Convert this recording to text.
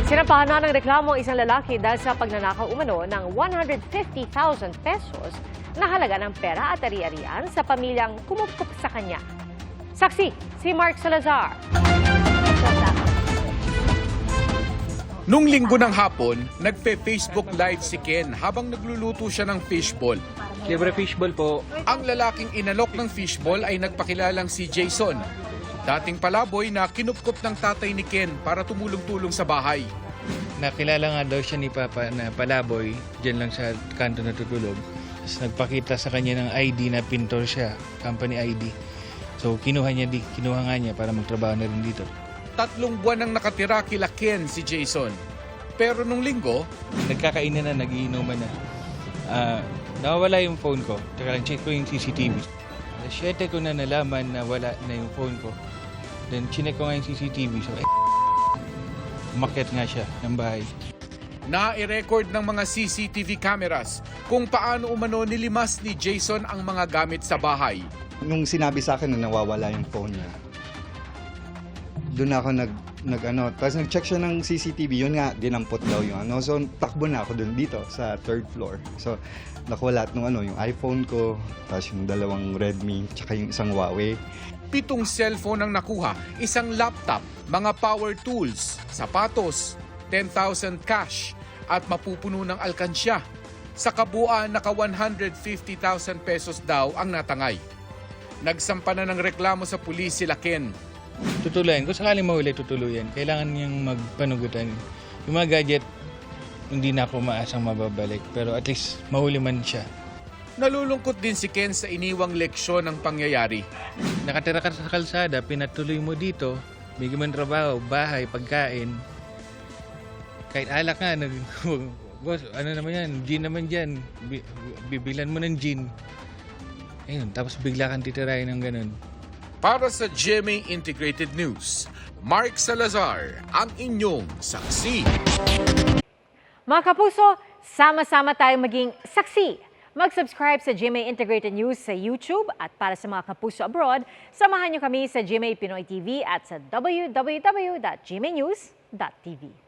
Sinampahan na ng reklamo ang isang lalaki dahil sa pagnanakaw umano ng 150,000 pesos na halaga ng pera at ari-arian sa pamilyang kumupkop sa kanya. Saksi, si Mark Salazar. Nung linggo ng hapon, nagpe-Facebook Live si Ken habang nagluluto siya ng fishball. Libre fishball po. Ang lalaking inalok ng fishball ay nagpakilalang si Jason, dating palaboy na kinupkop ng tatay ni Ken para tumulong-tulong sa bahay. Nakilala nga daw siya ni Papa na palaboy, dyan lang sa kanto natutulog. Tapos nagpakita sa kanya ng ID na pintor siya, company ID. So kinuha nga niya para magtrabaho na rin dito. 3 buwan nang nakatira kila Ken si Jason. Pero nung linggo, Nagkakainan na, nagiinuman na. Nawawala yung phone ko. Teka lang, check ko yung CCTV. Alas 7 ko na nalaman na wala na yung phone ko. Then chinek ko nga yung CCTV. So umakyat nga siya ng bahay. na-record ng mga CCTV cameras kung paano umano nilimas ni Jason ang mga gamit sa bahay. Nung sinabi sa akin na nawawala yung phone niya, doon ako tapos nag-check siya ng CCTV, yun nga, dinampot daw yung So, takbo na ako doon dito sa 3rd floor. So, nakuha lahat ng yung iPhone ko, tapos yung 2 Redmi, tsaka yung isang Huawei. 7 cellphone ang nakuha, 1 laptop, mga power tools, sapatos, 10,000 cash, at mapupuno ng alkansya. Sa kabuuan, naka 150,000 pesos daw ang natangay. Nagsampa na ng reklamo sa pulis sila Ken. Tutuluyan. Kung sakaling mahuli, tutuluyan. Kailangan niyang magpanugutan. Yung mga gadget, hindi na ako maasang mababalik. Pero at least, mahuli man siya. Nalulungkot din si Ken sa iniwang leksyon ng pangyayari. Nakatira ka sa kalsada, pinatuloy mo dito, bigyan mo ng trabaho, bahay, pagkain. Kahit alak nga, boss, ano naman yan, gin naman dyan. Bibilan mo ng gin. Ayun, tapos bigla kang titirahin ng ganun. Para sa GMA Integrated News, Mark Salazar, ang inyong saksi. Mga kapuso, sama-sama tayong maging saksi. Mag-subscribe sa GMA Integrated News sa YouTube at para sa mga kapuso abroad, samahan niyo kami sa GMA Pinoy TV at sa www.gmanews.tv.